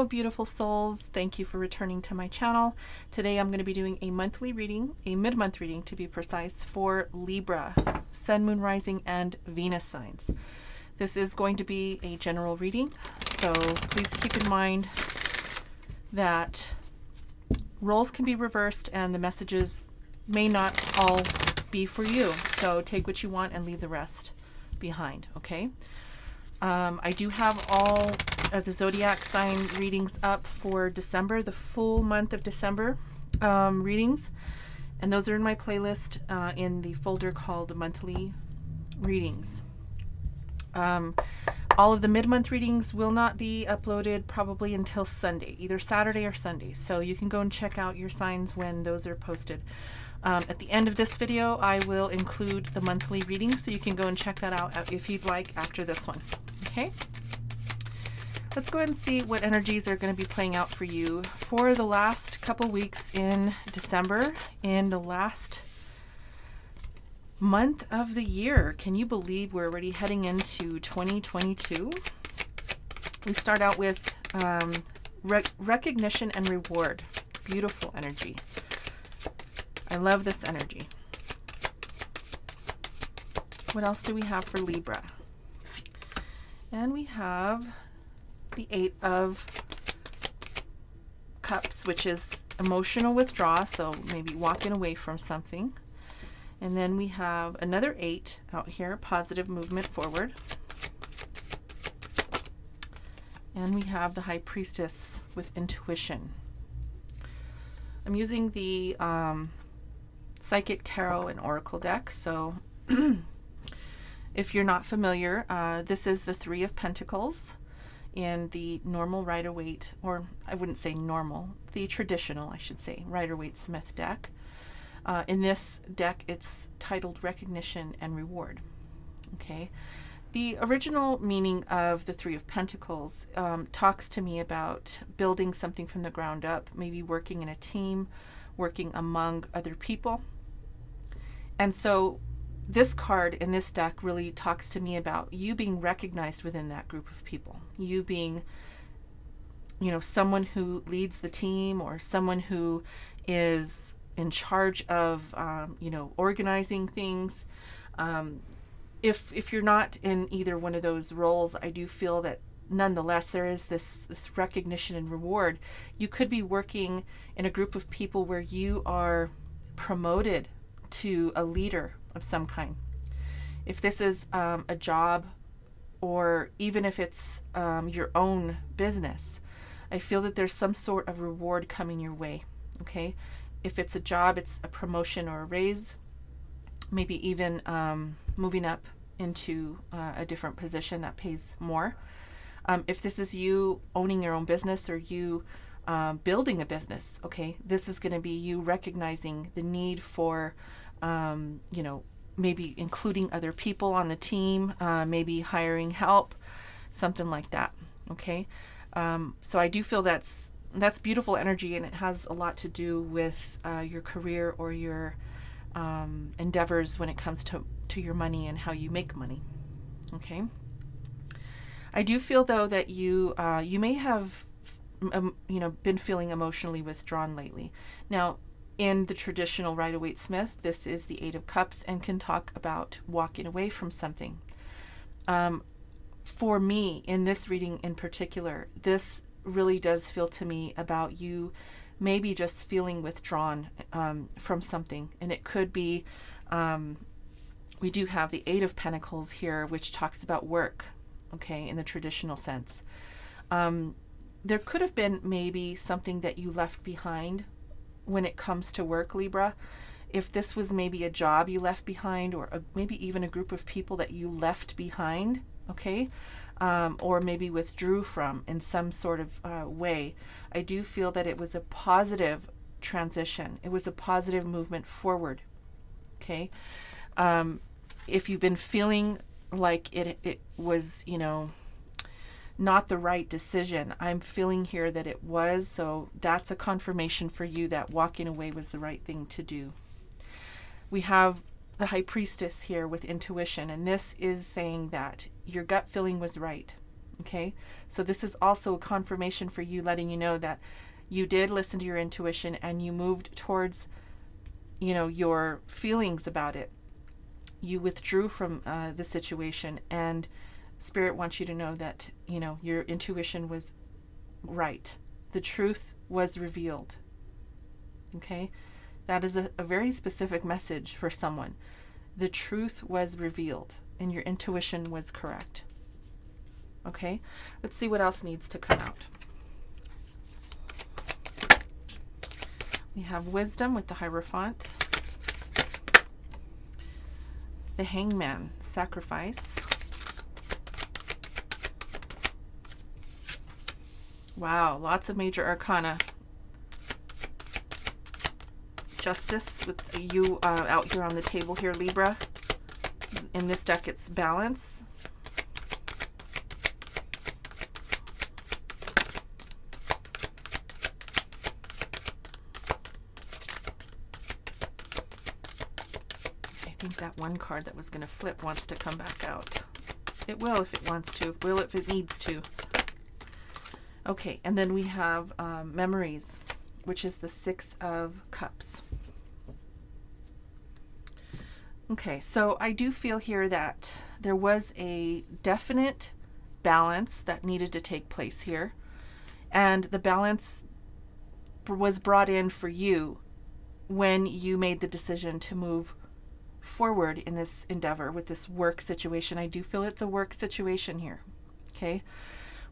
Hello, beautiful souls. Thank you for returning to my channel. Today I'm going to be doing a monthly reading, a mid-month reading to be precise, for Libra, Sun, Moon, Rising, and Venus signs. This is going to be a general reading, so please keep in mind that roles can be reversed and the messages may not all be for you. So take what you want and leave the rest behind, okay? I do have all of the zodiac sign readings up for December, the full month of December readings. And those are in my playlist in the folder called Monthly Readings. All of the mid-month readings will not be uploaded probably until Sunday, either Saturday or Sunday. So you can go and check out your signs when those are posted. At the end of this video, I will include the monthly reading, so you can go and check that out if you'd like after this one. Okay, let's go ahead and see what energies are going to be playing out for you for the last couple weeks in December, in the last month of the year. Can you believe we're already heading into 2022? We start out with recognition and reward. Beautiful energy. I love this energy. What else do we have for Libra? And we have the Eight of Cups, which is emotional withdrawal, so maybe walking away from something. And then we have another 8 out here, positive movement forward. And we have the High Priestess with intuition. I'm using the Psychic Tarot and Oracle deck, so if you're not familiar, this is the Three of Pentacles in the normal Rider-Waite, or I wouldn't say normal, the traditional, I should say, Rider-Waite-Smith deck. In this deck, it's titled Recognition and Reward. Okay, the original meaning of the Three of Pentacles talks to me about building something from the ground up, maybe working in a team, working among other people. And so this card in this deck really talks to me about you being recognized within that group of people, you being, you know, someone who leads the team or someone who is in charge of, you know, organizing things. If you're not in either one of those roles, I do feel that nonetheless there is this recognition and reward. You could be working in a group of people where you are promoted to a leader of some kind. If this is a job, or even if it's your own business, I feel that there's some sort of reward coming your way. Okay, if it's a job, it's a promotion or a raise, maybe even moving up into a different position that pays more. If this is you owning your own business, or you building a business, okay, this is going to be you recognizing the need for, you know, maybe including other people on the team, maybe hiring help, something like that. Okay, so I do feel that's beautiful energy, and it has a lot to do with your career or your endeavors when it comes to your money and how you make money. Okay, I do feel though that you may have you know, been feeling emotionally withdrawn lately. Now, in the traditional Rider-Waite-Smith, this is the Eight of Cups and can talk about walking away from something. For me, in this reading in particular, this really does feel to me about you maybe just feeling withdrawn from something. And it could be, we do have the Eight of Pentacles here, which talks about work, okay, in the traditional sense. There could have been maybe something that you left behind when it comes to work, Libra. If this was maybe a job you left behind, or maybe even a group of people that you left behind, okay, or maybe withdrew from in some sort of way, I do feel that it was a positive transition. It was a positive movement forward, okay? If you've been feeling like it was, you know, not the right decision, I'm feeling here that it was, so that's a confirmation for you that walking away was the right thing to do. We have the High Priestess here with intuition, and this is saying that your gut feeling was right. Okay, so this is also a confirmation for you, letting you know that you did listen to your intuition and you moved towards, you know, your feelings about it. You withdrew from the situation, and Spirit wants you to know that, you know, your intuition was right. The truth was revealed. Okay, that is a very specific message for someone. The truth was revealed and your intuition was correct. Okay, let's see what else needs to come out. We have wisdom with the Hierophant, the Hangman, sacrifice. Wow, lots of major arcana. Justice with you out here on the table here, Libra. In this deck, it's balance. I think that one card that was going to flip wants to come back out. It will if it wants to. It will if it needs to. Okay, and then we have memories, which is the Six of Cups. Okay, so I do feel here that there was a definite balance that needed to take place here. And the balance was brought in for you when you made the decision to move forward in this endeavor with this work situation. I do feel it's a work situation here. Okay.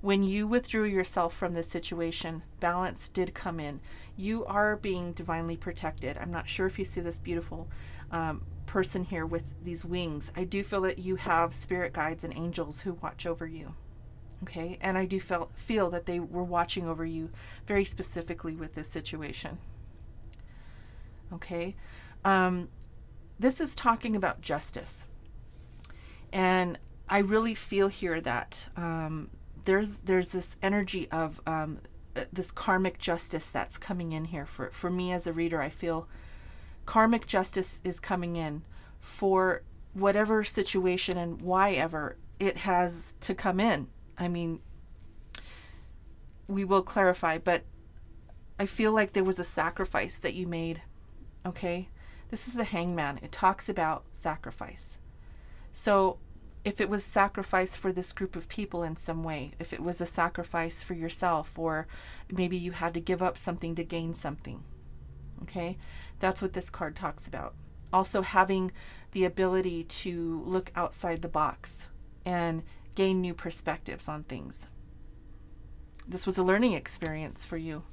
When you withdrew yourself from this situation, balance did come in. You are being divinely protected. I'm not sure if you see this beautiful person here with these wings. I do feel that you have spirit guides and angels who watch over you. Okay, and I do feel that they were watching over you very specifically with this situation. Okay, this is talking about justice. And I really feel here that there's this energy of this karmic justice that's coming in here. For me as a reader, I feel karmic justice is coming in for whatever situation and why ever it has to come in. I mean, we will clarify, but I feel like there was a sacrifice that you made. Okay? This is the Hangman. It talks about sacrifice. So if it was sacrifice for this group of people in some way, if it was a sacrifice for yourself, or maybe you had to give up something to gain something. Okay? That's what this card talks about. Also having the ability to look outside the box and gain new perspectives on things. This was a learning experience for you.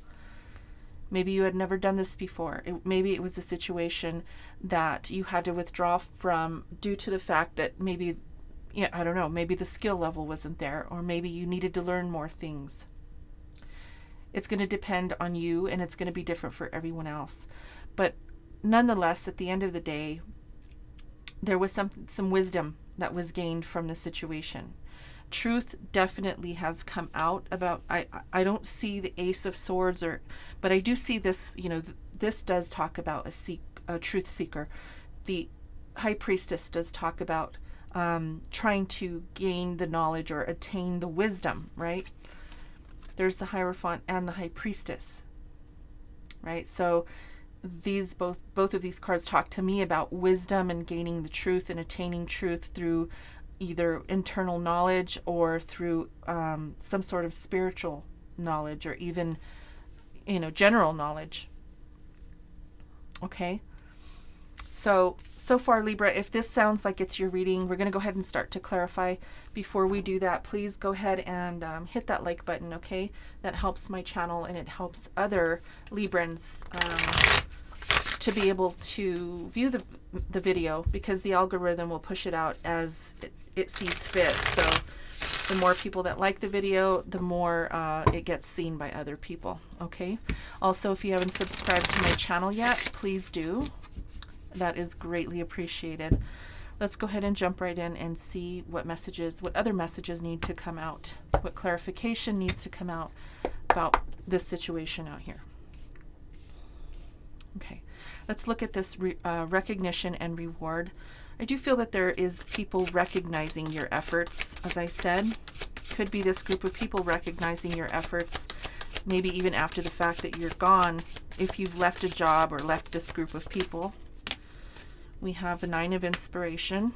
Maybe you had never done this before. Maybe it was a situation that you had to withdraw from due to the fact that maybe, yeah, I don't know, maybe the skill level wasn't there, or maybe you needed to learn more things. It's going to depend on you, and it's going to be different for everyone else. But nonetheless, at the end of the day, there was some wisdom that was gained from the situation. Truth definitely has come out about, I don't see the Ace of Swords, but I do see this, you know, this does talk about a truth seeker. The High Priestess does talk about trying to gain the knowledge or attain the wisdom, right? There's the Hierophant and the High Priestess, right? So these both of these cards talk to me about wisdom and gaining the truth and attaining truth through either internal knowledge or through some sort of spiritual knowledge, or even, you know, general knowledge. Okay. So far, Libra, if this sounds like it's your reading, we're going to go ahead and start to clarify. Before we do that, please go ahead and hit that like button, okay? That helps my channel, and it helps other Librans to be able to view the video, because the algorithm will push it out as it sees fit. So the more people that like the video, the more it gets seen by other people, okay? Also, if you haven't subscribed to my channel yet, please do. That is greatly appreciated. Let's go ahead and jump right in and see what other messages need to come out, what clarification needs to come out about this situation out here. Okay, let's look at this recognition and reward. I do feel that there is people recognizing your efforts, as I said. could be this group of people recognizing your efforts, maybe even after the fact that you're gone, if you've left a job or left this group of people. We have the Nine of Inspiration.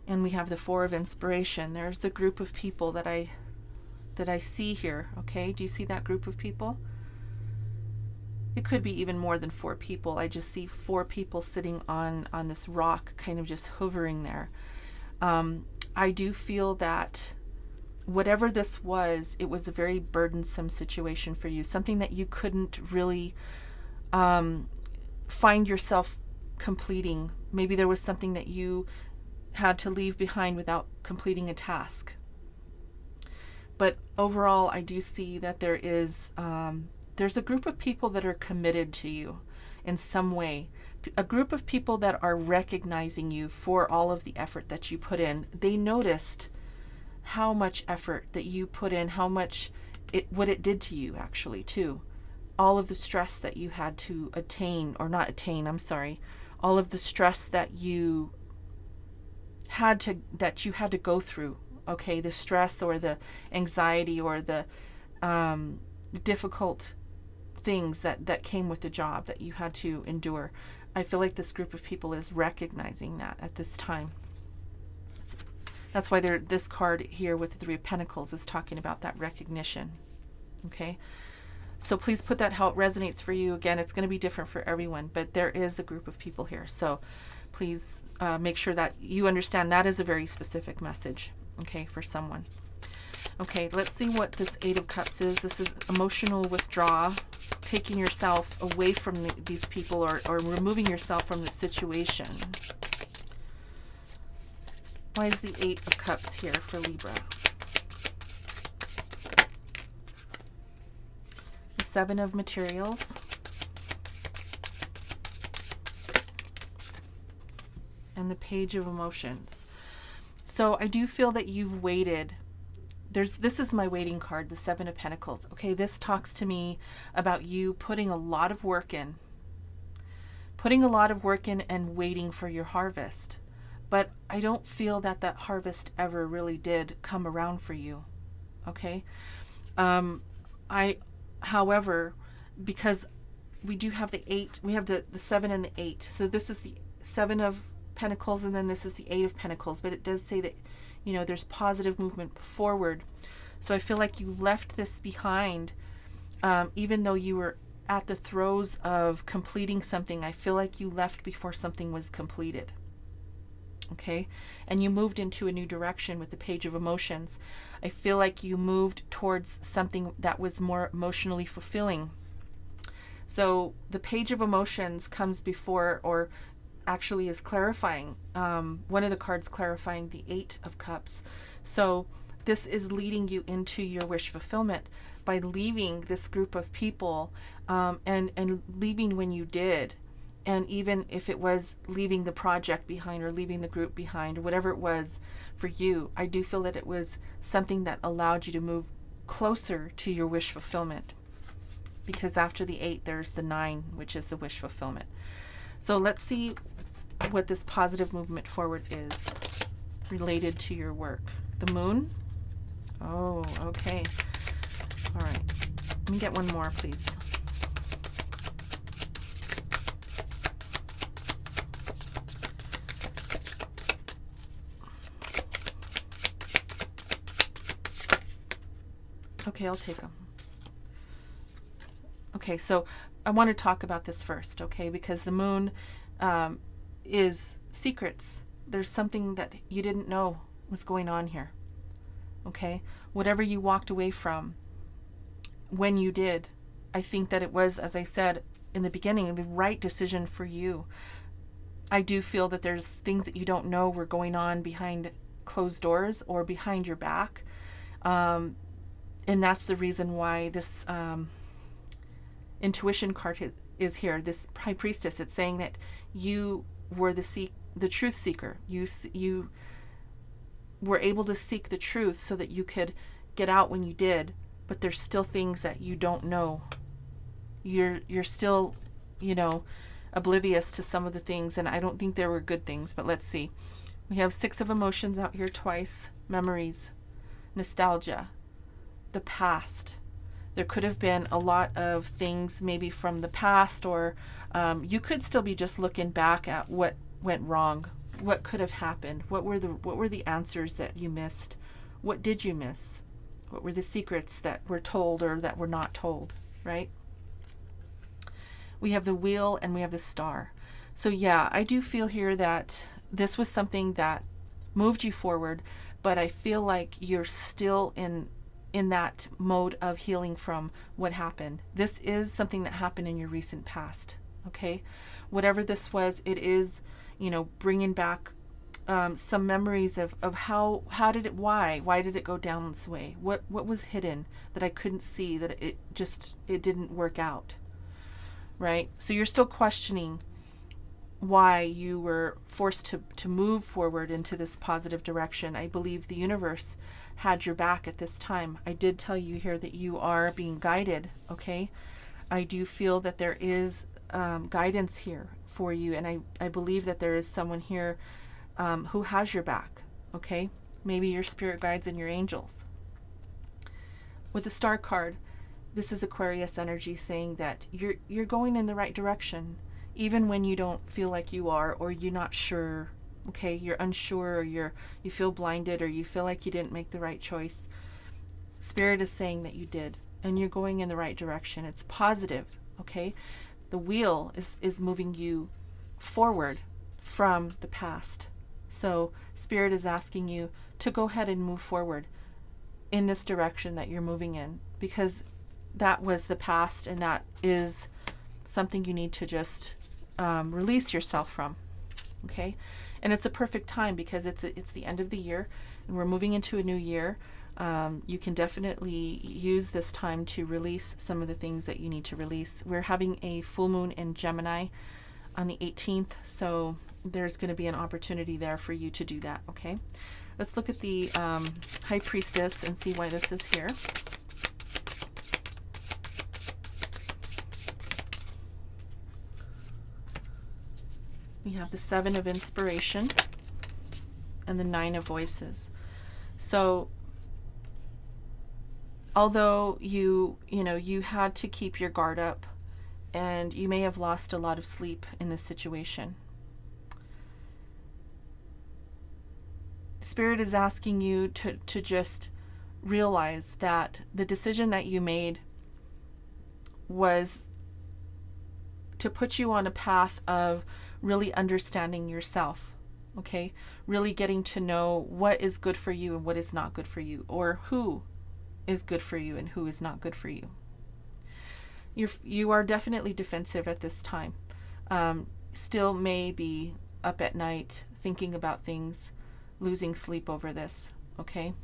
And we have the Four of Inspiration. There's the group of people that I see here. Okay, do you see that group of people? It could be even more than 4 people. I just see 4 people sitting on this rock, kind of just hovering there. I do feel that whatever this was, it was a very burdensome situation for you, something that you couldn't really find yourself completing. Maybe there was something that you had to leave behind without completing a task. But overall, I do see that there is there's a group of people that are committed to you in some way, a group of people that are recognizing you for all of the effort that you put in. They noticed how much effort that you put in, how much what it did to you actually too. All of the stress that you had to all of the stress that you had to go through. Okay, the stress or the anxiety or the difficult things that came with the job that you had to endure. I feel like this group of people is recognizing that at this time. That's why this card here with the Three of Pentacles is talking about that recognition. Okay, so please put that how it resonates for you. Again, it's going to be different for everyone, but there is a group of people here. So please make sure that you understand that is a very specific message, okay, for someone. Okay, let's see what this Eight of Cups is. This is emotional withdrawal, taking yourself away from these people or removing yourself from the situation. Why is the Eight of Cups here for Libra? The Seven of Materials. And the Page of Emotions. So I do feel that you've waited. This is my waiting card, the Seven of Pentacles. Okay, this talks to me about you putting a lot of work in. Putting a lot of work in and waiting for your harvest. But I don't feel that harvest ever really did come around for you. Okay? However, because we do have the 8, we have the 7 and the 8. So this is the 7 of Pentacles and then this is the 8 of Pentacles. But it does say that, you know, there's positive movement forward. So I feel like you left this behind, even though you were at the throes of completing something. I feel like you left before something was completed. Okay, and you moved into a new direction with the Page of Emotions. I feel like you moved towards something that was more emotionally fulfilling. So the Page of Emotions comes before, or actually is clarifying, one of the cards clarifying the Eight of Cups. So this is leading you into your wish fulfillment by leaving this group of people, and leaving when you did. And even if it was leaving the project behind or leaving the group behind or whatever it was for you, I do feel that it was something that allowed you to move closer to your wish fulfillment. Because after the 8, there's the 9, which is the wish fulfillment. So let's see what this positive movement forward is related to your work. The Moon. Oh, okay. All right. Let me get one more, please. Okay, I'll take them. Okay, so I want to talk about this first, okay? Because the Moon is secrets. There's something that you didn't know was going on here, okay? Whatever you walked away from, when you did, I think that it was, as I said in the beginning, the right decision for you. I do feel that there's things that you don't know were going on behind closed doors or behind your back. And that's the reason why this intuition card is here, this High Priestess. It's saying that you were the truth seeker. You were able to seek the truth so that you could get out when you did, but there's still things that you don't know. You're still, you know, oblivious to some of the things, and I don't think there were good things, but let's see. We have 6 of emotions out here twice. Memories, nostalgia, the past. There could have been a lot of things maybe from the past, or you could still be just looking back at what went wrong, what could have happened, what were the answers that you missed, what did you miss, what were the secrets that were told or that were not told, right? We have the wheel and we have the star. So yeah, I do feel here that this was something that moved you forward, but I feel like you're still in that mode of healing from what happened. This is something that happened in your recent past, okay? Whatever this was, it is, bringing back some memories of how did it, why did it go down this way? What was hidden that I couldn't see, that it didn't work out, right? So you're still questioning why you were forced to move forward into this positive direction. I believe the universe had your back at this time. I did tell you here that you are being guided, okay? I do feel that there is guidance here for you, and I believe that there is someone here who has your back, okay? Maybe your spirit guides and your angels. With the star card, this is Aquarius energy saying that you're going in the right direction, even when you don't feel like you are, or you're not sure, okay? You're unsure, or you feel blinded, or you feel like you didn't make the right choice. Spirit is saying that you did, and you're going in the right direction. It's positive, okay? The wheel is moving you forward from the past. So Spirit is asking you to go ahead and move forward in this direction that you're moving in, because that was the past, and that is something you need to just release yourself from, okay? And it's a perfect time because it's the end of the year and we're moving into a new year. You can definitely use this time to release some of the things that you need to release. We're having a full moon in Gemini on the 18th, so there's going to be an opportunity there for you to do that, okay? Let's look at the High Priestess and see why this is here. We have the 7 of Inspiration and the 9 of Voices. So although you had to keep your guard up, and you may have lost a lot of sleep in this situation, Spirit is asking you to just realize that the decision that you made was to put you on a path of really understanding yourself, okay? Really getting to know what is good for you and what is not good for you, or who is good for you and who is not good for you. You are definitely defensive at this time. Still may be up at night thinking about things, losing sleep over this, okay?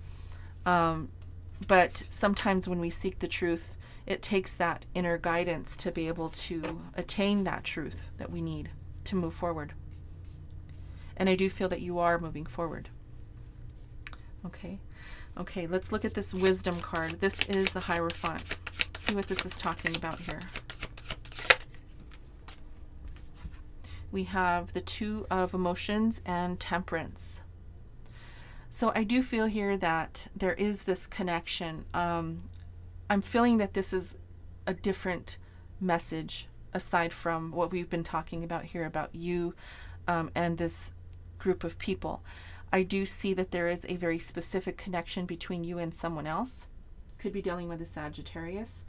But sometimes when we seek the truth, it takes that inner guidance to be able to attain that truth that we need to move forward. And I do feel that you are moving forward. Okay, let's look at this Wisdom card. This is the Hierophant. Let's see what this is talking about here. We have the 2 of Emotions and Temperance. So I do feel here that there is this connection. I'm feeling that this is a different message aside from what we've been talking about here about you and this group of people. I do see that there is a very specific connection between you and someone else. Could be dealing with a Sagittarius.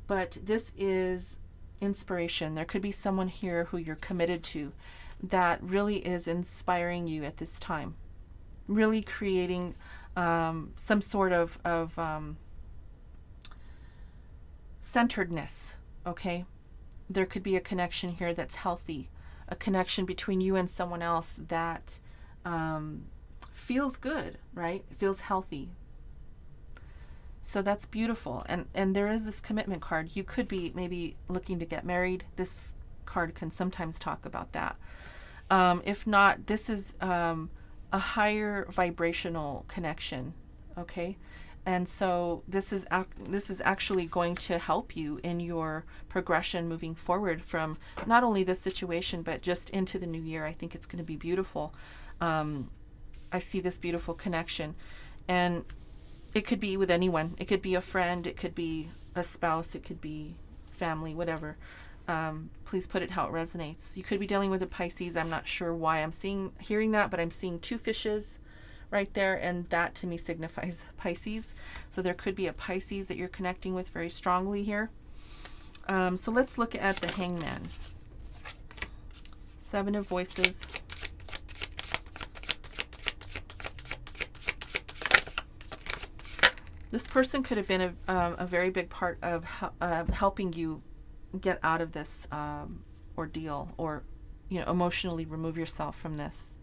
But this is inspiration. There could be someone here who you're committed to that really is inspiring you at this time. Really creating some sort of centeredness, okay? There could be a connection here that's healthy, a connection between you and someone else that feels good, right? It feels healthy. So that's beautiful. And there is this commitment card. You could be maybe looking to get married. This card can sometimes talk about that. If not, this is a higher vibrational connection, okay? And so this is actually going to help you in your progression moving forward from not only this situation, but just into the new year. I think it's going to be beautiful. I see this beautiful connection, and it could be with anyone. It could be a friend, it could be a spouse, it could be family, whatever. Please put it how it resonates. You could be dealing with a Pisces. I'm not sure why I'm hearing that, but I'm seeing two fishes right there, and that to me signifies Pisces. So there could be a Pisces that you're connecting with very strongly here. So let's look at the Hangman. Seven of Voices. This person could have been a very big part of helping you get out of this ordeal, or emotionally remove yourself from this.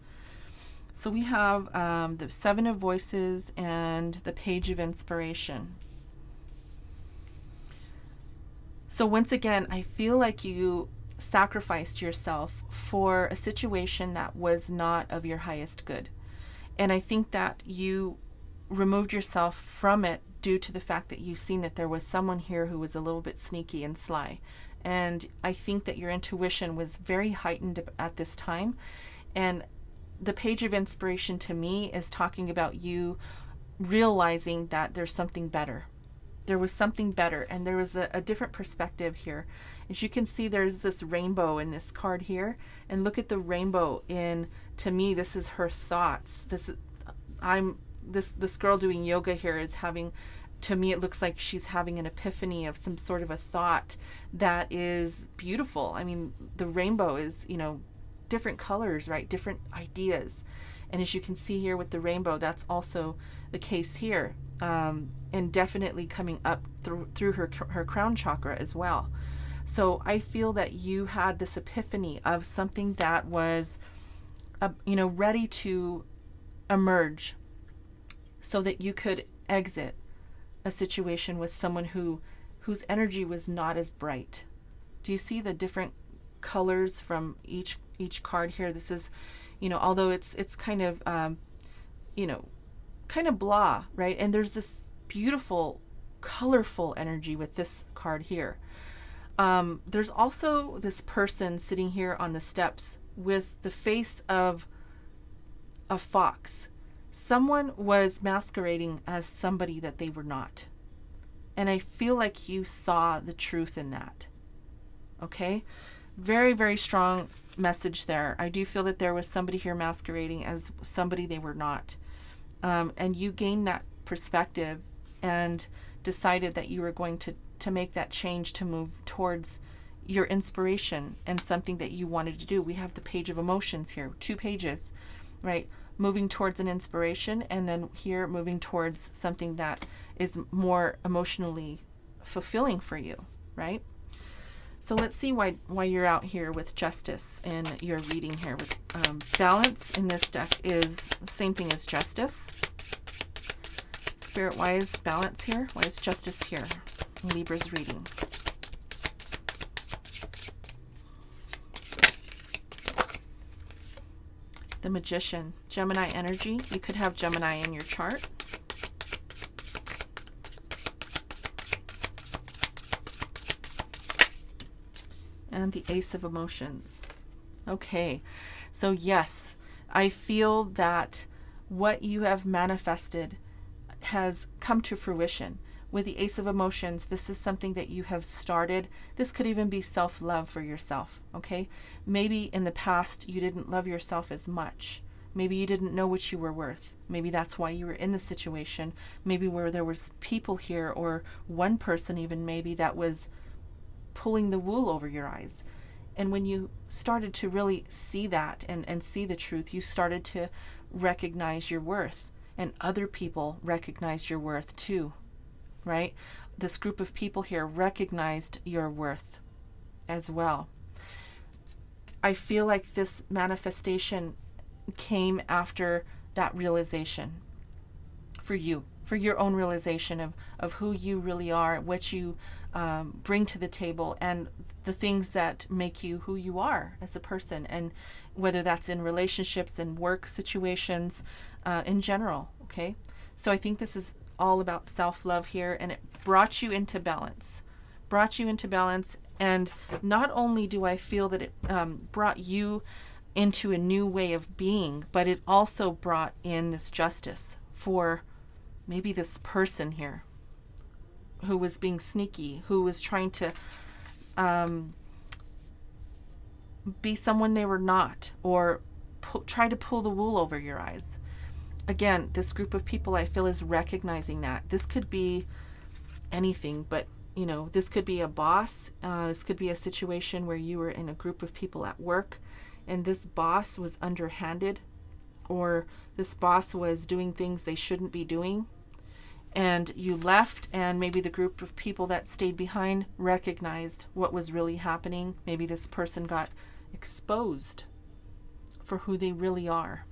So we have the Seven of Voices and the Page of Inspiration. So once again, I feel like you sacrificed yourself for a situation that was not of your highest good. And I think that you removed yourself from it due to the fact that you've seen that there was someone here who was a little bit sneaky and sly. And I think that your intuition was very heightened at this time. And the Page of Inspiration to me is talking about you realizing that there's something better. There was something better, and there was a different perspective here. As you can see, there's this rainbow in this card here, and look at the rainbow to me, this is her thoughts. This girl doing yoga here is having, to me, it looks like she's having an epiphany of some sort of a thought that is beautiful. I mean, the rainbow is, different colors, right? Different ideas. And as you can see here with the rainbow, that's also the case here. And definitely coming up through her crown chakra as well. So I feel that you had this epiphany of something that was, ready to emerge, so that you could exit a situation with someone whose energy was not as bright. Do you see the different colors from each card here? This is, although it's kind of, kind of blah, right? And there's this beautiful, colorful energy with this card here. There's also this person sitting here on the steps with the face of a fox. Someone was masquerading as somebody that they were not. And I feel like you saw the truth in that. Okay? Very, very strong message there. I do feel that there was somebody here masquerading as somebody they were not. And you gained that perspective and decided that you were going to make that change to move towards your inspiration and something that you wanted to do. We have the Page of Emotions here, 2 pages, right? Moving towards an inspiration, and then here moving towards something that is more emotionally fulfilling for you, right? So let's see why you're out here with Justice in your reading here. With Balance in this deck is the same thing as Justice. Spirit-wise, Balance here. Why is Justice here in Libra's reading? The Magician, Gemini energy. You could have Gemini in your chart. And the Ace of Emotions. Okay, so yes, I feel that what you have manifested has come to fruition. With the Ace of Emotions, this is something that you have started. This could even be self-love for yourself, okay? Maybe in the past you didn't love yourself as much. Maybe you didn't know what you were worth. Maybe that's why you were in the situation. Maybe where there was people here, or one person even maybe, that was pulling the wool over your eyes. And when you started to really see that and see the truth, you started to recognize your worth. And other people recognized your worth too. Right? This group of people here recognized your worth as well. I feel like this manifestation came after that realization for you, for your own realization of who you really are, what you bring to the table, and the things that make you who you are as a person, and whether that's in relationships and work situations in general. Okay? So I think this is all about self-love here, and it brought you into balance. Brought you into balance. And not only do I feel that it brought you into a new way of being, but it also brought in this justice for maybe this person here who was being sneaky, who was trying to be someone they were not, or try to pull the wool over your eyes. Again, this group of people, I feel, is recognizing that. This could be anything, but you know, this could be a boss. This could be a situation where you were in a group of people at work and this boss was underhanded, or this boss was doing things they shouldn't be doing, and you left, and maybe the group of people that stayed behind recognized what was really happening. Maybe this person got exposed for who they really are.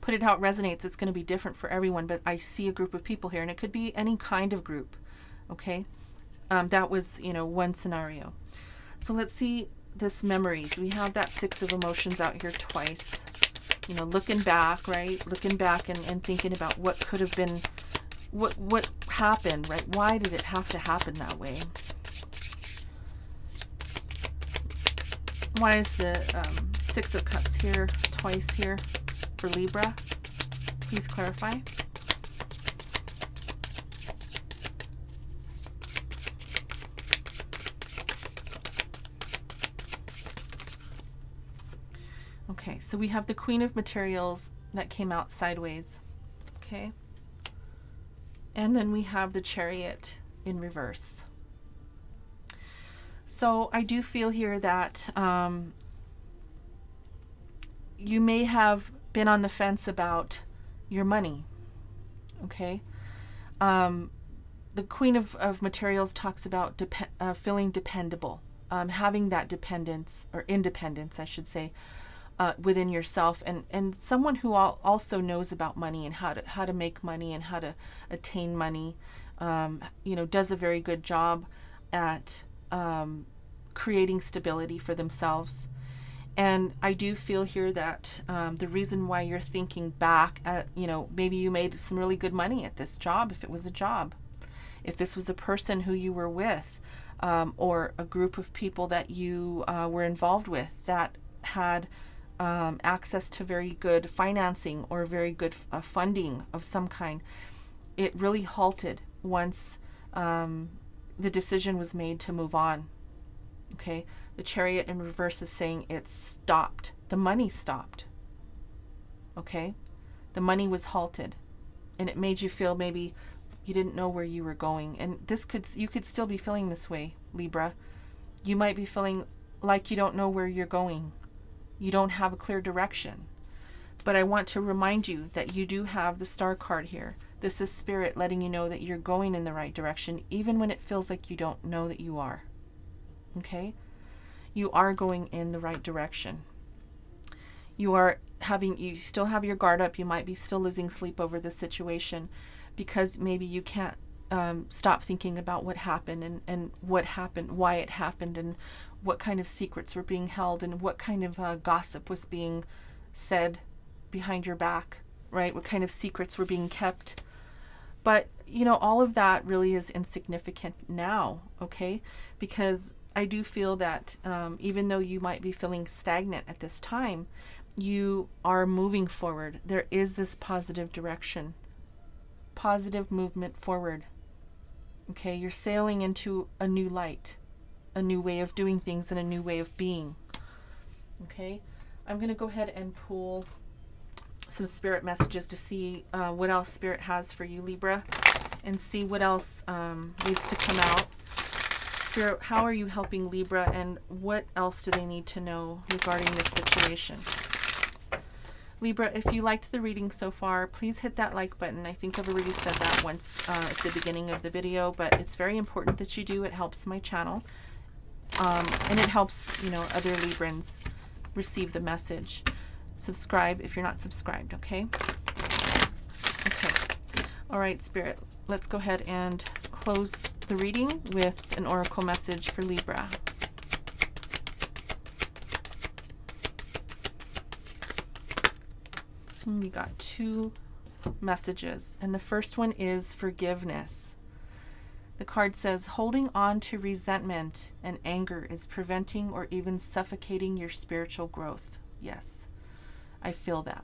Put it how it resonates. It's going to be different for everyone, but I see a group of people here, and it could be any kind of group. Okay, that was, you know, one scenario. So let's see this memories. We have that Six of Emotions out here twice. You know, looking back, right? Looking back and thinking about what could have been, what happened, right? Why did it have to happen that way? Why is the Six of Cups here twice here for Libra? Please clarify. Okay, so we have the Queen of Materials that came out sideways. Okay. And then we have the Chariot in reverse. So I do feel here that you may have been on the fence about your money. Okay. The Queen of Materials talks about feeling dependable, having that dependence, or independence, I should say, within yourself, and someone who also knows about money and how to make money and how to attain money, you know, does a very good job at creating stability for themselves. And I do feel here that the reason why you're thinking back at, you know, maybe you made some really good money at this job, if it was a job, if this was a person who you were with, or a group of people that you were involved with that had access to very good financing or very good funding of some kind. It really halted once the decision was made to move on. Okay, the Chariot in reverse is saying it stopped. The money stopped. Okay, the money was halted, and it made you feel maybe you didn't know where you were going. And you could still be feeling this way, Libra. You might be feeling like you don't know where you're going. You don't have a clear direction. But I want to remind you that you do have the Star card here. This is Spirit letting you know that you're going in the right direction, even when it feels like you don't know that you are. Okay? You are going in the right direction. You still have your guard up. You might be still losing sleep over this situation because maybe you can't stop thinking about what happened and what happened, why it happened, and what kind of secrets were being held, and what kind of gossip was being said behind your back, right? What kind of secrets were being kept. But, you know, all of that really is insignificant now, okay? Because I do feel that even though you might be feeling stagnant at this time, you are moving forward. There is this positive direction, positive movement forward. Okay, you're sailing into a new light, a new way of doing things, and a new way of being. Okay, I'm going to go ahead and pull some Spirit messages to see what else Spirit has for you, Libra, and see what else needs to come out. Spirit, how are you helping Libra, and what else do they need to know regarding this situation? Libra, if you liked the reading so far, please hit that like button. I think I've already said that once at the beginning of the video, but it's very important that you do. It helps my channel, and it helps, you know, other Librans receive the message. Subscribe if you're not subscribed, okay? Okay. All right, Spirit, let's go ahead and close the reading with an oracle message for Libra. We got 2 messages. And the first one is forgiveness. The card says, holding on to resentment and anger is preventing or even suffocating your spiritual growth. Yes, I feel that.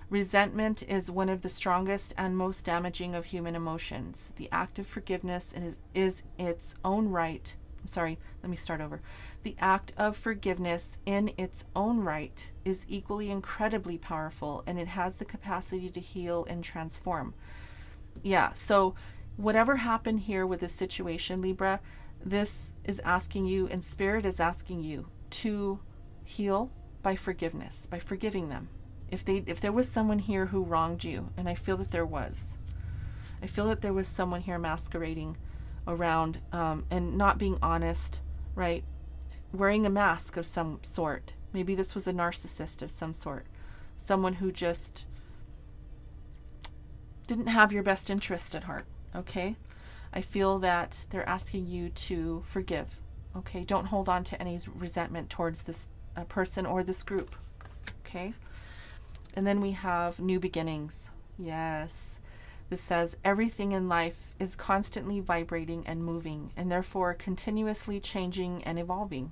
Resentment is one of the strongest and most damaging of human emotions. The act of forgiveness is its own right. Let me start over. The act of forgiveness in its own right is equally incredibly powerful, and it has the capacity to heal and transform. Yeah, so whatever happened here with this situation, Libra, this is asking you, and Spirit is asking you to heal by forgiveness, by forgiving them. If there was someone here who wronged you, and I feel that there was someone here masquerading around and not being honest, right? Wearing a mask of some sort. Maybe this was a narcissist of some sort, someone who just didn't have your best interest at heart. Okay, I feel that they're asking you to forgive. Okay, don't hold on to any resentment towards this person or this group. Okay, and then we have new beginnings. Yes, this says everything in life is constantly vibrating and moving, and therefore continuously changing and evolving.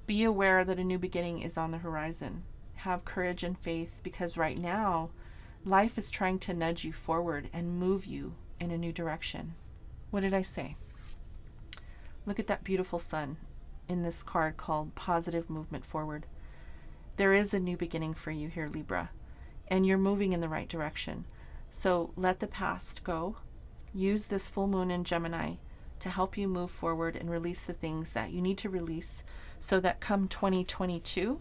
Be aware that a new beginning is on the horizon. Have courage and faith, because right now life is trying to nudge you forward and move you in a new direction. What did I say? Look at that beautiful sun in this card called Positive Movement Forward. There is a new beginning for you here, Libra, and you're moving in the right direction. So let the past go. Use this full moon in Gemini to help you move forward and release the things that you need to release, so that come 2022,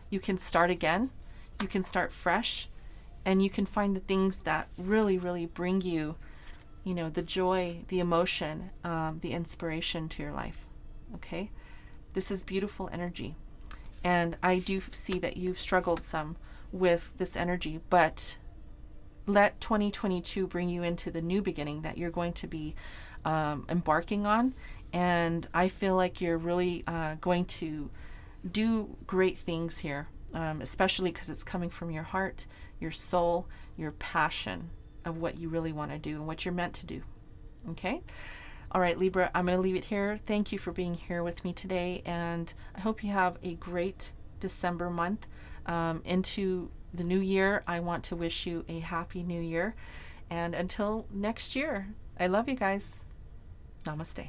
you can start again, you can start fresh, and you can find the things that really, really bring you, the joy, the emotion, the inspiration to your life. Okay? This is beautiful energy. And I do see that you've struggled some with this energy, but let 2022 bring you into the new beginning that you're going to be embarking on. And I feel like you're really going to do great things here, especially because it's coming from your heart, your soul, your passion of what you really want to do and what you're meant to do. Okay? All right, Libra, I'm going to leave it here. Thank you for being here with me today, and I hope you have a great December month. Into the new year, I want to wish you a happy new year. And until next year, I love you guys. Namaste.